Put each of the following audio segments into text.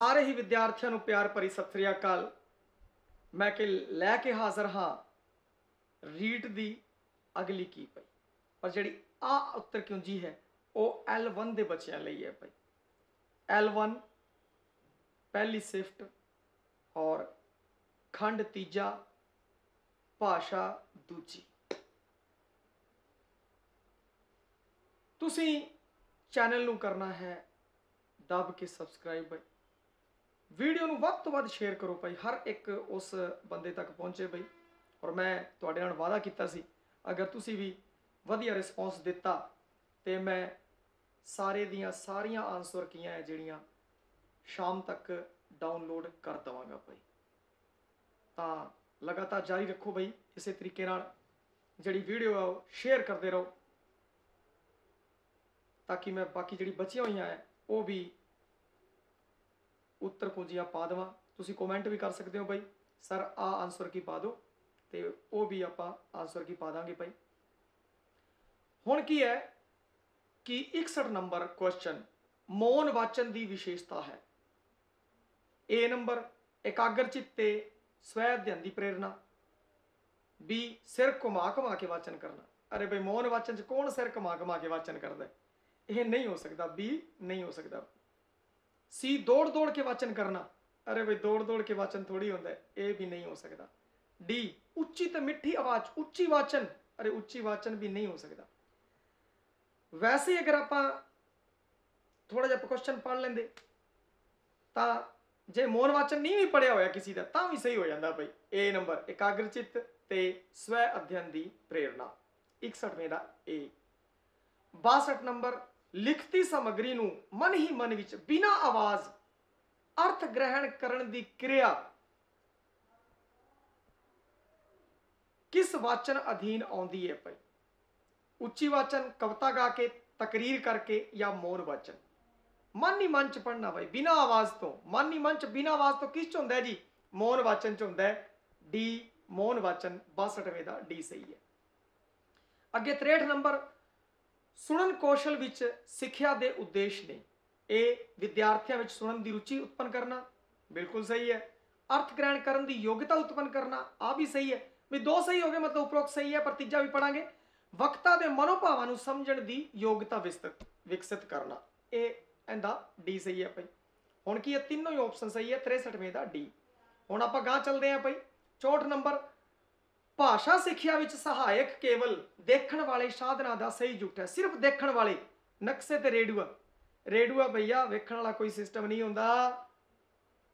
ਸਾਰੇ ਹੀ ਵਿਦਿਆਰਥੀਆਂ ਨੂੰ ਪਿਆਰ ਭਰੀ ਸਤਿ ਸ੍ਰੀ ਅਕਾਲ। ਮੈਂ ਕਿ ਲੈ ਕੇ ਹਾਜ਼ਰ ਹਾਂ ਰੀਟ ਦੀ ਅਗਲੀ ਕੀ ਪਈ, ਪਰ ਜਿਹੜੀ ਆ ਉੱਤਰ ਕੁੰਜੀ ਹੈ ਉਹ L1 ਦੇ ਬੱਚਿਆਂ ਲਈ ਹੈ ਭਾਈ। L1 ਪਹਿਲੀ ਸਿਫਟ ਔਰ ਖੰਡ ਤੀਜਾ ਭਾਸ਼ਾ ਦੂਜੀ। ਤੁਸੀਂ ਚੈਨਲ ਨੂੰ ਕਰਨਾ ਹੈ ਦਬ ਕੇ ਸਬਸਕ੍ਰਾइब भाई। वीडियो ਨੂੰ ਵੱਧ ਤੋਂ ਵੱਧ ਸ਼ੇਅਰ ਕਰੋ ਭਾਈ, ਹਰ ਇੱਕ ਉਸ ਬੰਦੇ ਤੱਕ ਪਹੁੰਚੇ ਭਾਈ। ਔਰ ਮੈਂ ਤੁਹਾਡੇ ਨਾਲ ਵਾਅਦਾ ਕੀਤਾ ਸੀ ਅਗਰ ਤੁਸੀਂ ਵੀ ਵਧੀਆ ਰਿਸਪੌਂਸ ਦਿੱਤਾ ਤੇ ਮੈਂ ਸਾਰੇ ਦੀਆਂ ਸਾਰੀਆਂ ਆਨਸਰ ਕੀਆਂ ਹੈ ਜਿਹੜੀਆਂ ਸ਼ਾਮ ਤੱਕ ਡਾਊਨਲੋਡ ਕਰ ਦਵਾਂਗਾ ਭਾਈ। ਤਾਂ ਲਗਾਤਾਰ ਜਾਰੀ ਰੱਖੋ ਭਾਈ, ਇਸੇ ਤਰੀਕੇ ਨਾਲ ਜਿਹੜੀ ਵੀਡੀਓ ਆ ਉਹ ਸ਼ੇਅਰ ਕਰਦੇ ਰਹੋ ਤਾਂ ਕਿ ਮੈਂ ਬਾਕੀ ਜਿਹੜੀ ਬਚੀਆਂ ਹੋਈਆਂ ਹੈ ਉਹ ਵੀ उत्तर कुंजियां पा देव। तुसी कमेंट भी कर सकते हो भाई सर आ आंसर की पा दो, तो वह भी आप आंसर की पा देंगे भाई। हुण की है कि 61 नंबर क्वेश्चन मौन वाचन की विशेषता है। ए नंबर एकाग्रचित ते स्वै अध्ययन की प्रेरणा। बी सिर घुमा घुमा के वाचन करना। अरे भाई मौन वाचन च कौन सिर घुमा घुमा के वाचन करता है, यह नहीं हो सकता, बी नहीं हो सकता। सी दौड़ दौड़ के वाचन करना। अरे भाई दौड़ दौड़ के वाचन थोड़ी होता है, ये भी नहीं हो सकता। डी उच्ची तो मिठी आवाज उच्ची वाचन। अरे उच्ची वाचन भी नहीं हो सकता। वैसे ही अगर आप थोड़ा जिहा क्वेश्चन पढ़ लेंदे तो जे मौन वाचन नहीं भी पढ़िया होया किसी का तां भी सही हो जाता भाई। ए नंबर एकाग्रचित ते स्वै अध्ययन की प्रेरणा 61वें का ए। 62 नंबर लिखती सामग्री नूं मन ही मन विच बिना आवाज अर्थ ग्रहण करने की क्रिया किस वाचन अधीन आउंदी है भाई। उच्ची वाचन कविता गा के तकरीर करके या मौन वाचन। मन ही मन च पढ़ना भाई बिना आवाज तो। मन ही मन च बिना आवाज तो किस च हुंदा है जी, मौन वाचन च हुंदा है। डी मौन वाचन 62वें का डी सही है। अगे 63 नंबर सुनन कौशल विच सिक्ख्या दे उद्देश्य ने। ए विद्यार्थियों विच सुनन की रुचि उत्पन्न करना, बिल्कुल सही है। अर्थ ग्रहण करने की योग्यता उत्पन्न करना, आ भी सही है। भी दो सही हो गए मतलब उपरोक्त सही है, पर तीजा भी पढ़ांगे। वक्ता के मनोभावां नूं समझण की योग्यता विकसित करना, ए इहदा डी सही है भाई। हुण की है तीनों ही ऑप्शन सही है। 63वें का डी। हुण आपां गां चलदे हैं भाई। 64 नंबर भाषा सिक्ख्या विच सहायक केवल देखण वाले साधना का सही जुट है। सिर्फ देखण वाले नक्शे ते रेडूआ। रेडूआ भैया वेखण वाला कोई सिस्टम नहीं होंदा,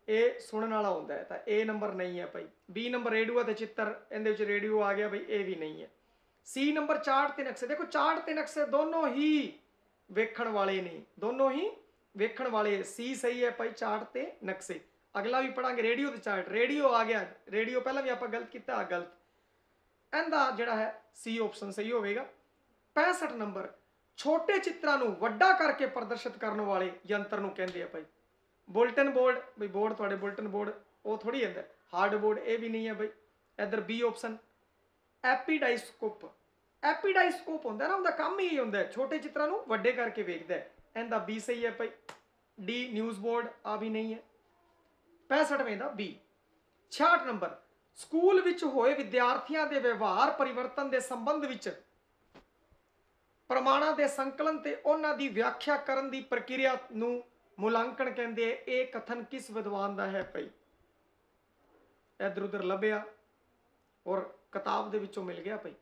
ये सुनने वाला होंदा है। तो ए नंबर नहीं है भाई। बी नंबर रेडूआ ते चित्र, इहदे विच रेडियो आ गया भाई, ये भी नहीं है। सी नंबर चार्ट ते नक्शे। देखो चार्ट ते नक्शे दोनों ही वेखण वाले ने, दोनों ही वेखण वाले। सी सही है भाई, चार्ट ते नक्शे। अगला भी पढ़ांगे रेडियो ते चार्ट। रेडियो आ गया, रेडियो पहला भी आप गलत किया, गलत। इहदा जिहड़ा है सी ऑप्शन सही होगा। 65 नंबर छोटे चित्रां नूं वड्डा करके प्रदर्शित करने वाले यंत्र नूं कहंदे आ भाई। बुलटन बोर्ड भाई, बोर्ड तुहाडे बुलटन बोर्ड वो थोड़ी है। हार्ड बोर्ड ये भी नहीं है भाई। इधर बी ऑप्शन एपीडाइस्कोप। एपीडाइस्कोप होंदा ना, उनका काम ही होंदा है छोटे चित्रां नूं वड्डे करके वेखदा है। इहदा बी सही है भाई। डी न्यूज़ बोर्ड आ भी नहीं है। 65वें दा बी। 66 नंबर स्कूल विच होए विद्यार्थियों के व्यवहार परिवर्तन के संबंध विच प्रमाणों के संकलन ते उन्हां दी व्याख्या करन दी प्रक्रिया नूं मुलांकन कहंदे। ये कथन किस विद्वान का है भाई। इधर उधर लभ्या और किताब दे विचों मिल गया भाई।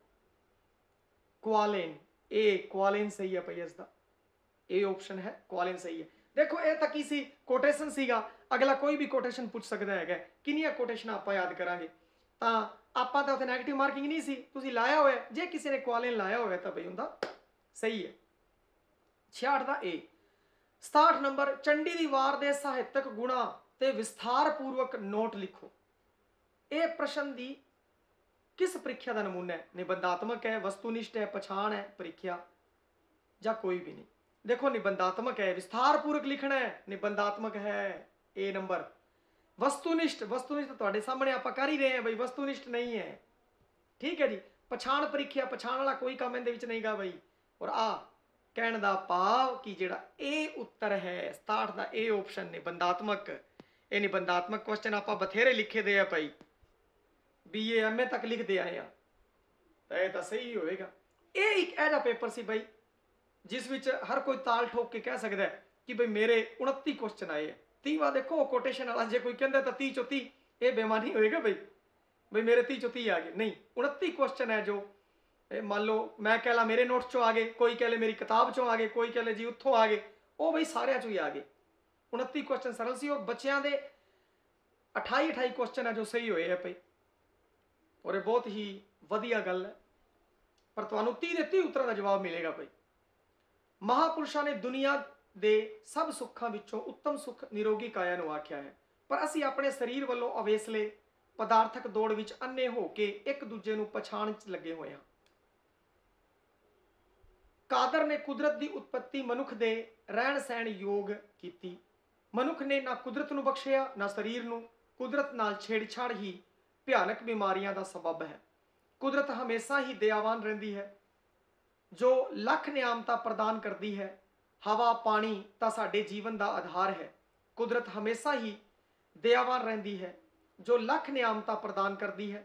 क्वालेन। ए क्वालेन सही है भाई, इसका ए ऑप्शन है, क्वालेन सही है। देखो ये तक ही सी कोटेशन सीगा, अगला कोई भी कोटेशन पूछ सकता है। किनियां कोटेशन आप याद करांगे तो आप तो नैगेटिव मार्किंग नहीं सी, तुसीं लाया होया। जे किसी ने क्वालेन लाया होया तो भाई उनका सही है। 66 का ए। 67 नंबर चंडी दी वार दे साहित्यक गुणा ते विस्तार पूर्वक नोट लिखो। ये प्रश्न की किस परीक्षा का नमूना है। निबंधात्मक है, वस्तुनिष्ठ है, पछाण है, परीक्षा या कोई भी नहीं। देखो निबंधात्मक है, विस्तार पूर्वक लिखना है, निबंधात्मक है ए नंबर। वस्तुनिष्ठ, वस्तुनिष्ठ तुहाडे सामने आप कर ही रहे हैं भाई, वस्तुनिष्ठ नहीं है। ठीक है जी। पछाण परीक्षा, पछाण वाला कोई काम इहदे विच नहीं गा भाई। और आ कहण दा भाव कि जिहड़ा ए उत्तर है 67 का ए ऑप्शन निबंधात्मक ये निबंधात्मक क्वेश्चन आप बथेरे लिखे दे भाई, BA MA तक लिखते आए हैं, तो यह तो सही होएगा। ये एक ऐसा पेपर सी भाई जिस विच हर कोई ताल ठोक के कह सकता है कि भाई मेरे 29 क्वेश्चन आए हैं। 30वां देखो कोटेशन वाला जे कोई कहता तो 30 चो 30, ये बेमानी होएगा भाई मेरे 30 चो 30 आ गए, नहीं 29 क्वेश्चन है जो मान लो मैं कह ला मेरे नोट्स चो आ गए, कोई कह ले मेरी किताब चो आ गए, कोई कह ले जी उत्थों आ गए, वो भाई सारे चो ही आ गए। 29 क्वेश्चन सरल सी और बच्चों के 28 क्वेश्चन है जो सही होए है भाई, और ये बहुत ही वधिया गल है। पर तुहानू 30 ਦੇ 30 उत्तरां का जवाब मिलेगा भाई। महापुरुषों ने दुनिया ਦੇ सब सुखों विचों उत्तम सुख निरोगी काया ਨੂੰ आख्या है, पर असी अपने शरीर वालों अवेसले पदार्थक दौड़ विच अन्ने हो के एक दूजे ਨੂੰ पछाण च लगे हुए हैं। कादर ने कुदरत की उत्पत्ति मनुख के रहन सहन योग की। मनुख ने ना कुदरत ਨੂੰ बख्शिया ना शरीर ਨੂੰ। कुदरत नाल छेड़छाड़ ही भयानक बीमारियां का सबब है। कुदरत हमेशा ही दयावान रहिंदी है, जो लख नियामतां प्रदान करती है। हवा पानी तां साडे जीवन का आधार है। कुदरत हमेशा ही दयावान रहिंदी है, जो लख नियामतां प्रदान करती है।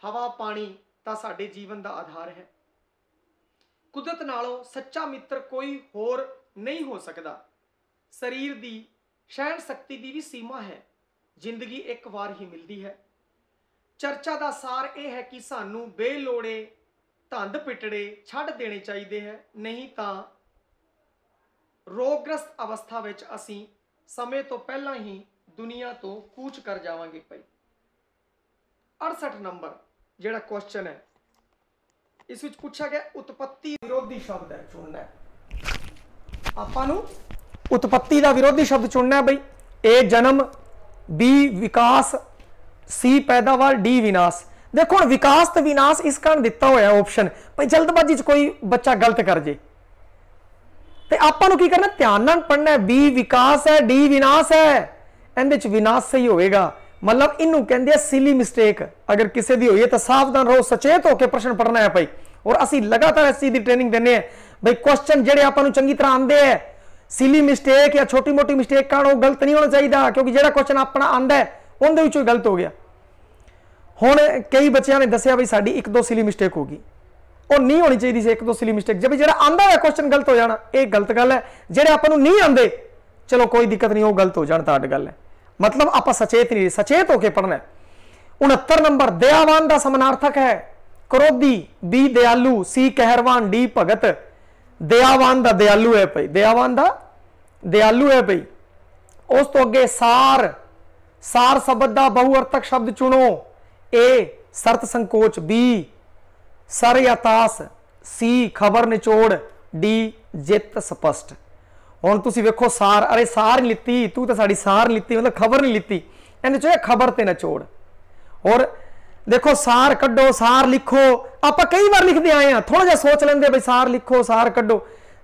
हवा पानी तां साडे जीवन का आधार है। कुदरत नालों सच्चा मित्र कोई होर नहीं हो सकता। शरीर की सहन शक्ति की भी सीमा है। जिंदगी एक बार ही मिलती है। चर्चा का सार यह है कि सानू बेलोड़े धंध पिटड़े छड़ देने चाहिए है, नहीं तो रोगग्रस्त अवस्था विच असी समय तो पहला ही दुनिया तो कूच कर जावांगे भाई। 68 नंबर जिहड़ा क्वेश्चन है इस विच पूछा गया उत्पत्ति विरोधी शब्द है चुनना है। आपां नूं उत्पत्ति का विरोधी शब्द चुनना है भाई। ए जन्म, बी विकास, सी पैदावार, डी विनाश। देखो हुण विकास तो विनाश इस कारण दिता होया ऑप्शन भाई जल्दबाजी च कोई बच्चा गलत कर जे ते आपां नूं की करना ध्यान नाल पढ़ना है। बी विकास है, डी विनाश है, इहदे च विनाश सही होएगा। मतलब इनू कहंदे सिली मिस्टेक अगर किसी दी होई है तो सावधान रहो, सचेत होकर प्रश्न पढ़ना है भाई। और असी लगातार इस चीज की ट्रेनिंग देने भाई। क्वेश्चन जिहड़े आपां नूं चंगी तरह आंदे है, सिली मिस्टेक या छोटी मोटी मिस्टेक कारण वो गलत नहीं होना चाहिए, क्योंकि जिहड़ा क्वेश्चन अपना आंदा है उहदे विचों गलत हो गया। हुण कई बच्चों ने दसिया भी साडी 1-2 सिली मिस्टेक होगी, और नहीं होनी चाहिए सी 1-2 सिली मिस्टेक। जब जिहड़ा आंदा है क्वेश्चन गलत हो जाना, ये गलत गल है। जिहड़े आपां नूं नहीं आंदे चलो कोई दिक्कत नहीं, वो गलत हो जाण तां अड्ड गल है। मतलब आप सचेत नहीं, सचेत होकर पढ़ना है। 69 नंबर दयावान का समानार्थक है क्रोधी, बी दयालु, सी कहरवान, डी भगत। दयावान दा दयालु है भाई, दयावान दा दयालु है भाई। उस तो अगे सार, सार शब्द का बहुअर्थक शब्द चुनो। ए शर्त संकोच, बी सर या तास, सी खबर निचोड़, डी जित स्पष्ट। हुण तुसीं वेखो सार, अरे सार नहीं लिती तू तो साड़ी सार नहीं लिती, मतलब खबर नहीं लिती, इहदे चो खबर ते निचोड़। और देखो सार कड्डो, सार लिखो, आप कई बार लिखते आए हैं, थोड़ा जिहा सोच लेंदे भाई सार लिखो सार कड्डो,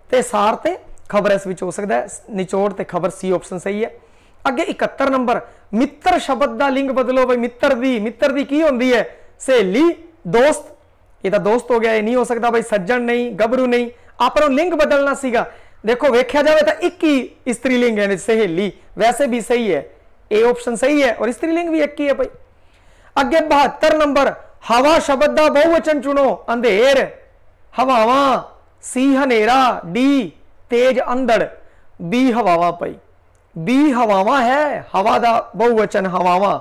ते सार ते खबर इस विच हो सकता है, निचोड़ ते खबर सी ऑप्शन सही है। अगे 71 नंबर मित्र शब्द का लिंग बदलो भाई। मित्र दी की होंदी है? सहेली, दोस्त। ये तो दोस्त हो गया, ये नहीं हो सकता भाई सज्जन नहीं, गबरू नहीं। आपको लिंग बदलना सीगा। देखो वेख्या जाए तो एक ही स्त्रीलिंग है सहेली, वैसे भी सही है, ए ऑप्शन सही है, और स्त्रीलिंग भी एक ही है भाई। अगे 72 नंबर हवा शब्द का बहुवचन चुनो। अंधेर, हवावा, सी हनेरा, डी तेज अंधड़, बी हवावा भाई। बी हवावा है, हवा का बहुवचन हवावा।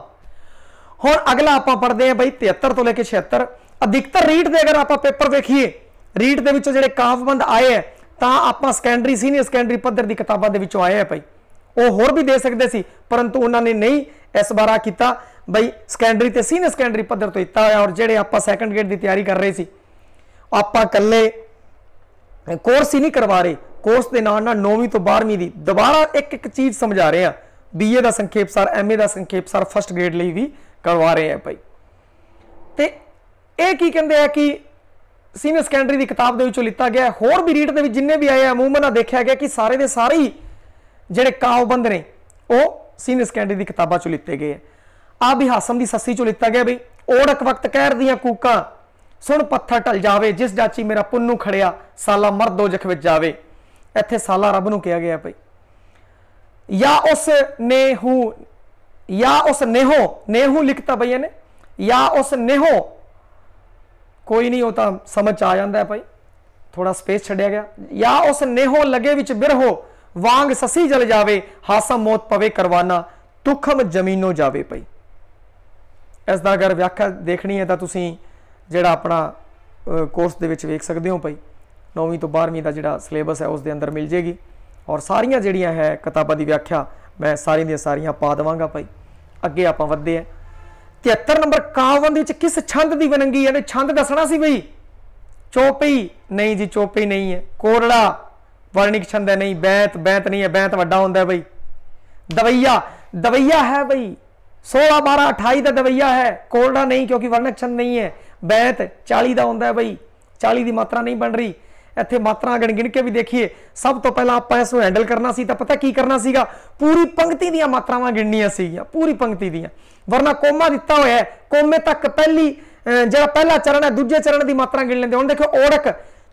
हुण अगला आप पढ़ते हैं भाई 73 तो लेके 76। अधिकतर रीट दे अगर आप पेपर देखिए, रीट दे विचों जिहड़े काफबंद आए हैं तां आपां सैकेंडरी सीनियर सैकेंडरी पद्धर की किताबां दे विचों आए हैं भाई। वो होर भी दे सकते सी, परंतु उन्होंने नहीं इस बार किया भाई सैकेंडरी ते सीनियर सैकेंडरी पद्धर तो दिता होया। और जिहड़े आपां सैकेंड ग्रेड की तैयारी कर रहे सी, आपां कल्ले कोर्स ही नहीं करवा रहे, कोर्स के नाल नाल 9वीं तो 12वीं की दोबारा एक एक चीज़ समझा रहे हैं। BA का संखेप सार, MA का संखेप सार फर्स्ट ग्रेड लिए भी करवा रहे हैं भाई। तो यह की कहते हैं कि सीनियर सैकेंडरी की किताब के लिता गया। होर भी रीड के जिन्हें भी आए अमूमन देखा गया कि सारे के सारे ही जोड़े कावबंद ने वो सीनियर सैकेंडरी की किताबों चो लिते गए। आ बिहासम की सस्सी चो लिता गया भाई। ओढ़क वक्त कहर दियां कूकां, सुन पत्थर टल जावे, जिस जाची मेरा पुन्नू खड़िया, साला मर दो जख विच जावे। इत्थे साला रब नूं कहा गया भाई। या उस ने हूँ या उस नेहो, नेहू लिखता भैया ने, या उस नेहो, कोई नहीं होता समझ आ जाता है भाई, थोड़ा स्पेस छड़िया गया। या उस नेहो लगे विच बिरहो, वांग ससी जल जावे, हासा मौत पवे करवाना, तुखम जमीनों जावे भाई। इसका अगर व्याख्या देखनी है तो तुसीं जिहड़ा अपना कोर्स दे विच वेख सकते हो भाई, 9वीं तो 12वीं का जिहड़ा सिलेबस है उसके अंदर मिल जाएगी। और सारियां जिहड़ियां है किताबां दी व्याख्या मैं सारियां दी सारियां पा देवांगा भाई। अगे आपां वधदे हैं। 73 नंबर, कावबंद विच किस छंद की विनंगी है? छंद दसना सी बई। चौपई नहीं जी, चौपई नहीं है। कोरड़ा वर्णिक छंद है, नहीं। बैंत, बैंत नहीं है, बैंत वड्डा होंदा है बई। दवैया, दवैया है बई, 16 12 28 का दवैया है। कोरड़ा नहीं क्योंकि वर्णक छंद नहीं है। बैंत 40 का होंदा है बई, 40 की मात्रा नहीं बन रही। इत्थे मात्रा गिण गिण के भी देखिए। सब तो पहला आपां इसनूं हैंडल करना सी, तो पता की करना सीगा, पूरी पंक्ति दीयां मात्रावां गिणनियां सीगियां, पूरी पंक्ति दीयां। वरना कोमा दिता होया है, कोमे तक पहली जिहड़ा पहला चरण है दूजे चरण की मात्रा गिण लेंदे। हुण देखो ओड़क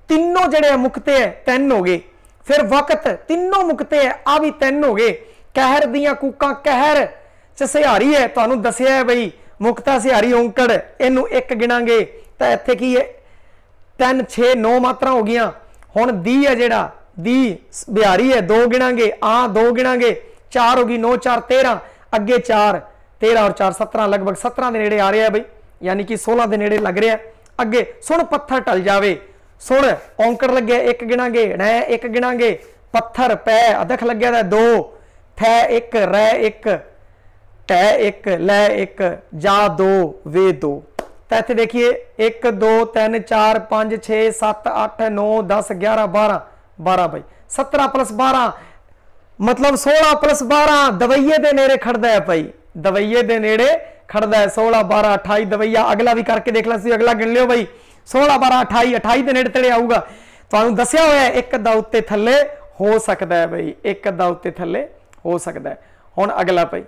तीनों जिहड़े मुक्ते है 3 हो गए, फिर वक्त तीनों मुक्ते है आ भी 3 हो गए। कहर दियां कूकां, कहर च सिहारी है, तुहानूं दसिया है बई मुक्ता सिहारी औंकड़, इनू 1 गिणांगे तो इत्थे की है 3 6 9 मात्रा हो गई। हुण दी है जिहड़ा दी बिहारी है 2 गिणांगे, आ 2 गिणांगे, 4 हो गई, 9 4 13, अगे 4 13 और 4 17, लगभग 17 के नेड़े आ रहा है बई, यानी कि 16 के नेड़े लग रहा है। अगे सुन पत्थर टल जावे, सुन औंकड़ लगे 1 गिणांगे, रै 1 गिणांगे, पत्थर पै अदख लग्या 2, थै 1, रै 1, टै 1, लै 1, जा 2, वे 2। तो इत्थे देखिए 1 2 3 4 5 6 7 8 9 10 11 12 12 भाई 17 + 12 मतलब 16 + 12 दवैये दे नेड़े खड़दा है भाई, दवैये दे नेड़े खड़दा है। 16 12 28 दवैया अगला भी करके देख ला, अगला गिन लियो भाई। 16 12 28 28 के नेड़े तेड़े आऊगा। तुहानूं दस्सिया होया एक अद्धा उत्ते थल्ले हो सकता है भाई, एक अद्धा उत्ते थल्ले हो सकता है। हुण अगला भाई,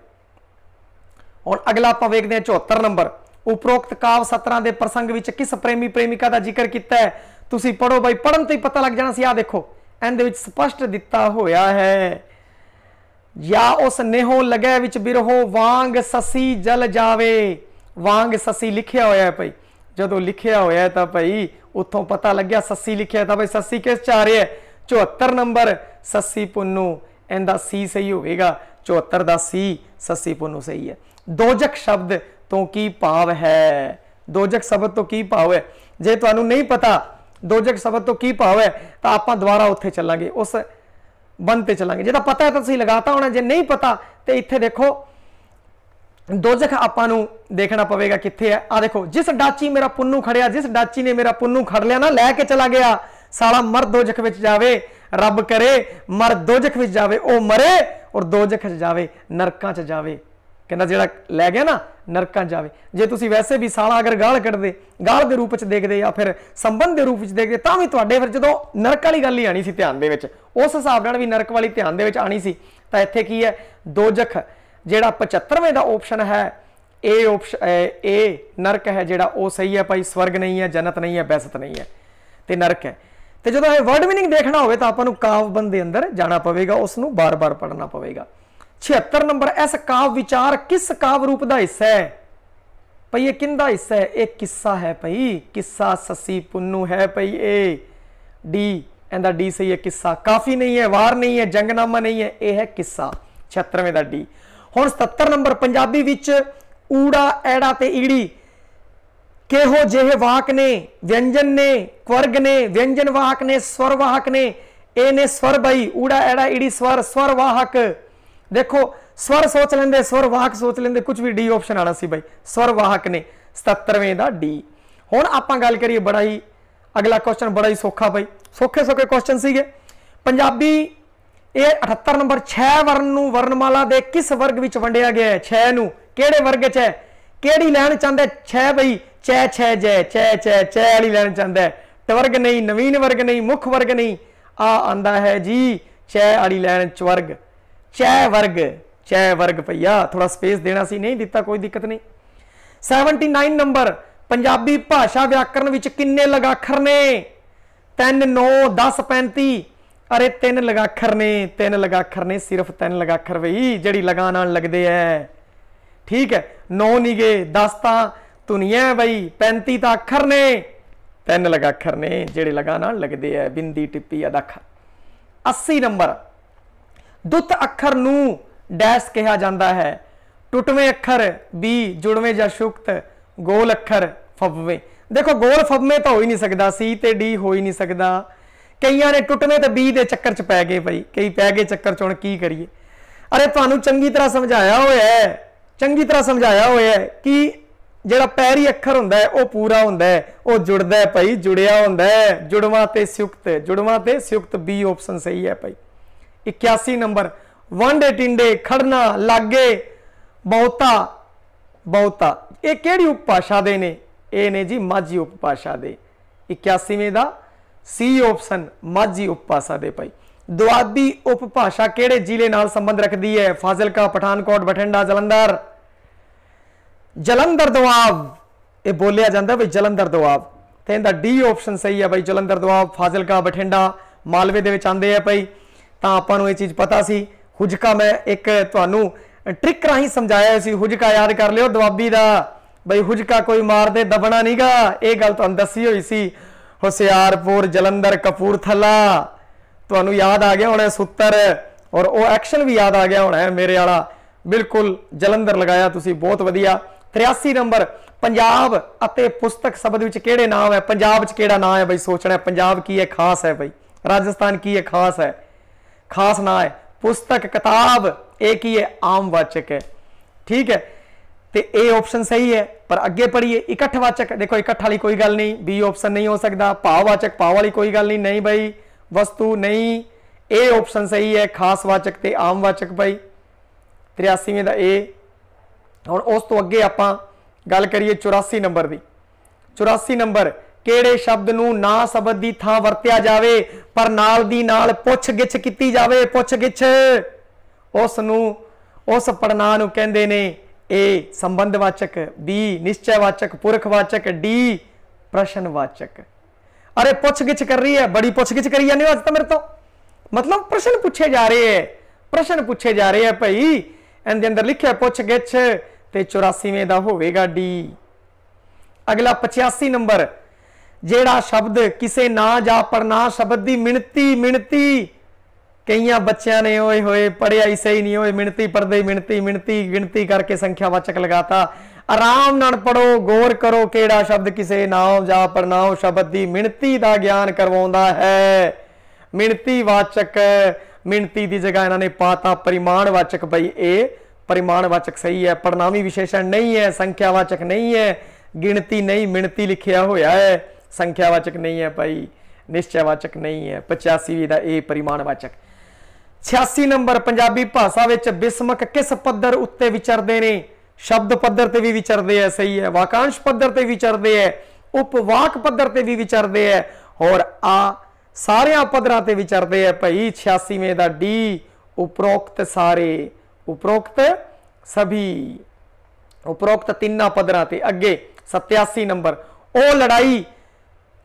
हुण अगला आपां वेखदे हां 74 नंबर। उपरोक्त काव सतरां दे प्रसंग विच किस प्रेमी प्रेमिका का जिक्र किया है? तुसीं पढ़ो भाई, पढ़न तो ही पता लग जाना सी। आ देखो इहदे विच स्पष्ट दिता होया है, या उस नेहो लगे विच बिरहो वांग ससी जल जावे। वांग ससी लिखिया होया है भाई, जदों लिखिया होया है तो भाई उत्थों पता लग गया ससी लिखिया है, तो भाई ससी किस च आ रहा है? 74 नंबर ससी पुन्नू, इहदा सी सही होगा। 74 का सी ससी पुन्नू सही है। दोजक शब्द तो की भाव है? दोजक शब्द तो की भाव है? जे तुहानू नहीं पता दोजक शब्द तो की भाव है तो आप दोबारा उत्थे चलांगे, उस बंद पे चलांगे। जो पता है तो तुसीं लगाता होना, जे नहीं पता तो इत्थे देखो दोजक आपां नू देखना पवेगा कित्थे है। आ देखो, जिस डाची मेरा पुन्नू खड़िया, जिस डाची ने मेरा पुन्नू खड़ लिया ना, लैके चला गया, साला मर दोजक विच जावे। रब करे मर दोजक विच जावे, ओ मरे और दोजक च जावे, नरकां च जावे। कहना जिहड़ा लै गया ना नरकां जावे। जे तुसीं वैसे भी साला अगर गाल कढ़दे, गाल के रूप च देखदे या फिर संबंध के रूप च देखदे, तां भी तुहाडे फिर जदों नरक वाली गल ही आनी सी ध्यान दे विच, उस हिसाब नाल भी नरक वाली ध्यान दे विच आनी सी। तां इत्थे की है? दोजख जिहड़ा 75वें दा ऑप्शन है, ए ऑप्शन ए नरक है जिहड़ा वो सही है भाई। स्वर्ग नहीं है, जन्नत नहीं है, बैसत नहीं है, तो नरक है। तो जो वर्ड मीनिंग देखना हो तो आपां नूं काव्यबंध दे अंदर जाना पवेगा, उसनूं बार बार पढ़ना पवेगा। 76 नंबर, इस काव्य विचार किस काव्य रूप का हिस्सा है? भाई ये किंदा हिस्सा है? एक किस्सा है भाई, किस्सा ससी पुन्नू है भाई। ए डी, इहदा डी सही है, किस्सा। काफी नहीं है, वार नहीं है, जंगनामा नहीं है, यह है किस्सा। 76वें दा डी। हुण 77 नंबर, पंजाबी विच ऊड़ा एड़ा ते ईड़ी केहो जेहे वाक ने, व्यंजन ने, क्वर्ग ने, व्यंजन वाहक ने, स्वर वाहक ने। ए ने स्वर भाई, ऊड़ा एड़ा ईड़ी स्वर, स्वर वाहक। देखो स्वर सोच लेंदे, स्वर वाहक सोच लेंदे, कुछ भी डी ऑप्शन आना सी भाई, स्वर वाहक ने। 77वें दा डी। हुण आपां गल करिए बड़ा ही, अगला क्वेश्चन बड़ा ही सौखा भाई, सौखे सौखे क्वेश्चन सीगे। पंजाबी ये 78 नंबर, 6 वर्ण नूं वर्णमाला दे किस वर्ग विच वंडिया गया है? 6 नूं किहड़े वर्ग च है? किहड़ी लैन चाहता है? 6 भाई, चै छै जै, चै चै चै वाली लैन चाहता है। टवर्ग नहीं, नवीन वर्ग नहीं, मुख वर्ग नहीं, आ आंदा है जी चै वाली लैन च वर्ग, चै वर्ग, चै वर्ग भैया। थोड़ा स्पेस देना सी, नहीं दिता कोई दिक्कत नहीं। 79 नंबर, पंजाबी भाषा व्याकरण विच किन्ने लगाखर ने? 3 9 10 35। अरे 3 लगाखर ने, 3 लगाखर ने, सिर्फ 3 लगाखर भाई, जड़ी लगान लगते है। ठीक है। 9 निगे 10 तो धुनिया बई, 35 तो अखर ने, 3 लगा अखर ने जेड़े लगा नाल लगदे है, बिंदी टिप्पी अदाखर। 80 नंबर दुत अखर नू डैश कहा जाता है, टुटवें अखर बी, जुड़वें या शुक्त, गोल अखर फववें। देखो गोल फववें तो हो ही नहीं सकता, सी ते डी हो ही नहीं सकता। कई ने टुटवें तो बी के चक्कर च पै गए भाई, कई पै गए चक्कर च, हुण की करिए। अरे तुहानू चंगी तरह समझाया होया है, चंगी तरह समझाया होया है कि जिहड़ा पैरी अखर हुंदा है वह पूरा हुंदा है, वह जुड़दा है भाई, जुड़िया हुंदा है, जुड़वा ते संयुक्त, जुड़वा ते संयुक्त बी ऑप्शन सही है भाई। 81 नंबर वांडे टिंडे खड़ना लागे बहुता, बहुता ये किहड़ी उपभाषा दे ने? ये ने जी माझी उपभाषा दे। 81वें दा सी ऑप्शन माझी उपभाषा दे भाई। दुआबी उपभाषा किहड़े जिले नाल संबंध रखती है? फाजिलका, पठानकोट, बठिंडा, जलंधर। जलंधर दुआब ये बोलिया जाता है भाई, जलंधर दुआब, तो इनका डी ऑप्शन सही है भाई। जलंधर दुआब, फाजिलका, बठिंडा, मालवे दे विच आंदे है भाई। तो आपां नूं ये चीज़ पता सी। हुजका मैं एक तुहानूं ट्रिक राही समझाया सी, हुजका याद कर लियो दुआबी दा भाई, हुजका कोई मार दे दबना नहीं गा, ये गल तुहानूं दसी हुई सी। हुशियारपुर, जलंधर, कपूरथला, तुहानूं याद आ गया होना सूत्र, और वो एक्शन भी याद आ गया होना है मेरे वाला, बिल्कुल जलंधर लगाया तुसी, बहुत वधिया। 83 नंबर पंजाब अते पुस्तक शब्द विच किहड़े नाम है? पंजाब च किहड़ा नाम है भाई? सोचना है पंजाब की है, खास है भाई। राजस्थान की है, खास है, खास ना है। पुस्तक, किताब एक ही है, आम वाचक है, ठीक है। तो ए ऑप्शन सही है। पर अगे पढ़िए, इकट्ठवाचक, देखो इकट्ठ वाली कोई गल नहीं, बी ऑप्शन नहीं हो सकता। भाववाचक, भाव वाली कोई गल नहीं, नहीं भाई। वस्तु नहीं, ए ऑप्शन सही है, खास वाचक ते आम वाचक भाई। 83वें दा ए। हुण उस तो अगे आपां गल करिए 84 नंबर दी। 84 नंबर किहड़े शब्द नूं ना शब्द दी थां वरतिया जावे पर नाल दी नाल पुछ गिछ कीती जावे? पुछ गिछ उस नूं, उस पड़नां नूं कहंदे ने ए संबंधवाचक, बी निश्चयवाचक, पुरखवाचक, डी प्रश्नवाचक। अरे पुछ गिछ कर रही है, बड़ी पुछ गिछ करी जाने आज तो मेरे तो, मतलब प्रश्न पूछे जा रहे हैं, प्रश्न पूछे जा रहे हैं भाई। इनके अंदर लिखा पुछ गिछ, ते 84वें दा होवेगा डी। अगला 85 नंबर जेड़ा शब्द किसे ना जा पढ़ना शब्द दी मिणती, मिणती कई बच्चों ने ओए होए पढ़िया ही सही नहीं, होए मिणती पढ़दे, मिणती मिणती गिनती करके संख्यावाचक लगाता। आराम नाल पढ़ो, गौर करो, केड़ा शब्द किसे नाम जा पढ़नाओ शब्द दी मिणती दा ज्ञान करवाउंदा है। मिणती वाचक, मिणती दी जगह इन्होंने पाता परिमाणवाचक भाई, ए परिमाणवाचक सही है। परिणामी विशेषण नहीं है, संख्यावाचक नहीं है, गिनती नहीं, मिणती लिखिया होया है, संख्यावाचक नहीं है भाई, निश्चयवाचक नहीं है। 85 दा ए परिमाणवाचक। 86 नंबर पंजाबी भाषा विच बिस्मक किस पद्धर उत्ते विचरदे ने? शब्द पद्धर ते भी विचरदे है, सही है। वाकांश पद्धर ते विचरदे है, उपवाक पद्धर ते भी विचरदे है, और आ सारिया पद्धरां ते विचरदे है भाई। 86वें दा डी उपरोक्त सारे, उपरोक्त सभी, उपरोक्त तिना पद्धरां ते। अगे 87 नंबर ओ लड़ाई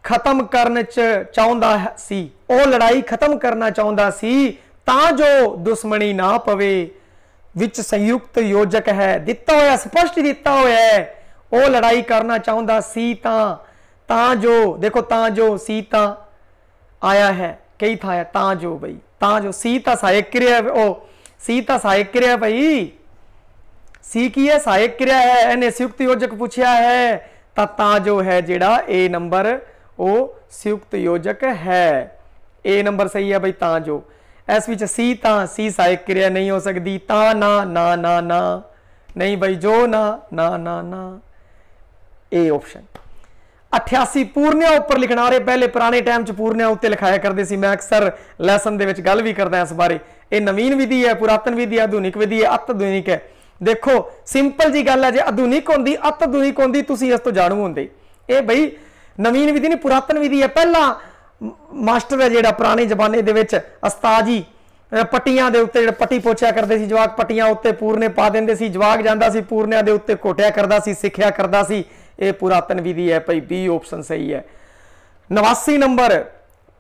खत्म करन चाहुंदा सी, ओ लड़ाई खत्म करना चाहुंदा सी तां जो दुश्मनी ना पवे, विच संयुक्त योजक है, दिता होया स्पष्ट दिता होया है। ओ लड़ाई करना चाहुंदा सी तां जो, देखो तां जो सी तां आया है, कई था है तां जो भाई, तां जो सी तां सहायक क्रिया, ओ सी तां सहायक क्रिया भाई, सी की है सहायक क्रिया है, इन्हें संयुक्त योजक पूछा है, तां जो है जेड़ा ए नंबर वो संयुक्त योजक है। ए नंबर सही है भाई, तां जो। इस विच सी तां, सी सहायक क्रिया नहीं हो सकती। तां ना, ना ना ना नहीं भाई, जो ना, ना ना ना, ए ऑप्शन। 88 पूर्णिया उपर लिखना। रहे पहले पुराने टाइम च पूर्णिया उत्ते लिखाया करते सी, मैं अक्सर लैसन दे विच गल भी करदा इस बारे। ये नवीन विधि है, पुरातन विधि है, आधुनिक विधि है, अत आधुनिक है। देखो सिंपल जी गल है, जे आधुनिक होंदी अत आधुनिक होंदी तुसीं इस तो जाणू होंदे। ये बई नवीन विधि नहीं, पुरातन विधि है। पहला मास्टर है जेड़ा पुराने जमाने दे विच उस्ताद जी पट्टियां दे उत्ते जेड़ा पट्टी पोछिया करदे सी, जवाक पट्टियां उत्ते पूरने पा दिंदे सी, जवाक जांदा सी पूरनिया दे उत्ते घोटिया करदा सी, सिक्ख्या करदा सी। ये पुरातन विधि है भाई, बी ऑप्शन सही है। 89 नंबर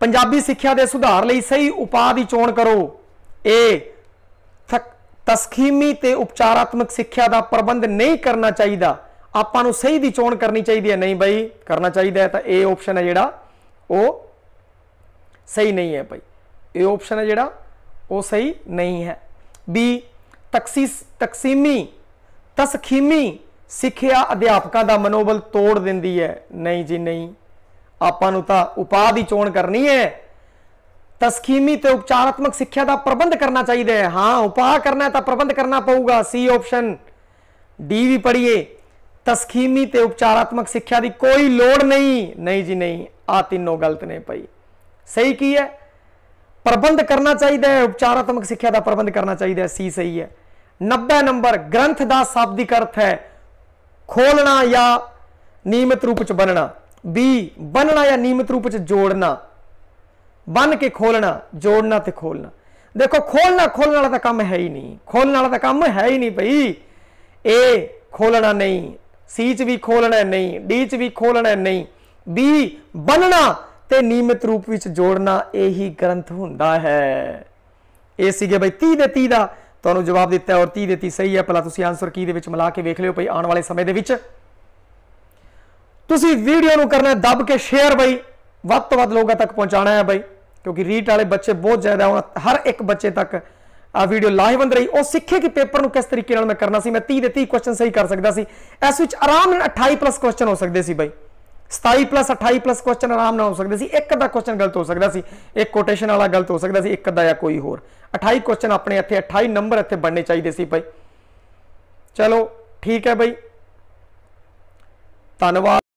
पंजाबी सिक्ख्या दे सुधार लई सही उपाय दी चोण करो। ए ਤਸਖੀਮੀ ਤੇ ਉਪਚਾਰਾਤਮਕ ਸਿੱਖਿਆ ਦਾ ਪ੍ਰਬੰਧ ਨਹੀਂ ਕਰਨਾ ਚਾਹੀਦਾ, ਆਪਾਂ ਨੂੰ ਸਹੀ ਦੀ ਚੋਣ ਕਰਨੀ ਚਾਹੀਦੀ ਹੈ। ਨਹੀਂ ਬਈ ਕਰਨਾ ਚਾਹੀਦਾ ਹੈ, ਤਾਂ ਇਹ ਆਪਸ਼ਨ ਹੈ ਜਿਹੜਾ ਉਹ ਸਹੀ नहीं है भाई, ये ऑप्शन है ਜਿਹੜਾ ਉਹ ਸਹੀ नहीं है। बी तसखीमी ਸਿੱਖਿਆ ਅਧਿਆਪਕਾਂ ਦਾ ਮਨੋਬਲ ਤੋੜ ਦਿੰਦੀ ਹੈ। नहीं जी नहीं, ਆਪਾਂ ਨੂੰ ਤਾਂ ਉਪਾਅ ਦੀ ਚੋਣ ਕਰਨੀ ਹੈ। तसखीमी ਤੇ ਉਪਚਾਰਾਤਮਕ ਸਿੱਖਿਆ ਦਾ ਪ੍ਰਬੰਧ ਕਰਨਾ ਚਾਹੀਦਾ ਹੈ। हाँ ਉਪਾਅ करना है तो प्रबंध करना पऊगा, सी ऑप्शन। डी भी पढ़िए, तसखीमी ते उपचारात्मक सिक्ख्या की कोई लोड़ नहीं। नहीं जी नहीं, आ तीनों गलत ने भाई। सही की है, प्रबंध करना चाहिए, उपचारात्मक सिक्ख्या का प्रबंध करना चाहिए, सी सही है। 90 नंबर, ग्रंथ का शाब्दिक अर्थ है खोलना या नियमित रूप च बनना। बी बनना या नियमित रूप च जोड़ना, बन के खोलना, जोड़ना ते खोलना। देखो खोलना खोलने वाला तो काम है ही नहीं, खोलने वाला तो काम है ही नहीं भाई। ए खोलना नहीं, सी च भी खोलना नहीं, डी च भी खोलना नहीं। बी बनना ते नियमित रूप विच जोड़ना, यही ग्रंथ हुंदा है। ये सीगे भाई 30 दे 30 दा तुहानूं जवाब दिता है और 30 दे 30 सही है। भला तुसीं आंसर की दे विच मिला के वेख लिओ भाई। आने वाले समय दे विच तुसीं वीडियो नूं करना दब के शेयर भाई, वध तो वध लोगों तक पहुंचाना है भाई, क्योंकि रीट वाले बच्चे बहुत ज्यादा हुण हर एक बच्चे तक आ वीडियो लाहेवंद रही। और सीखे कि पेपर नूं किस तरीके नाल मैं करना सी। मैं 30 दे 30 क्वेश्चन सही कर सकदा सी, इस विच आराम नाल 28+ क्वेश्चन हो सकदे सी भाई। 27+ 28+ क्वेश्चन आराम नाल हो सकदे सी। एक अद्धा क्वेश्चन गलत हो सकदा सी, एक कोटेशन वाला गलत हो सकदा सी, एक अद्धा या कोई होर। 28 क्वेश्चन अपने इत्थे 28 नंबर इत्थे बनने चाहिए सी भाई। चलो ठीक है भाई, धन्यवाद।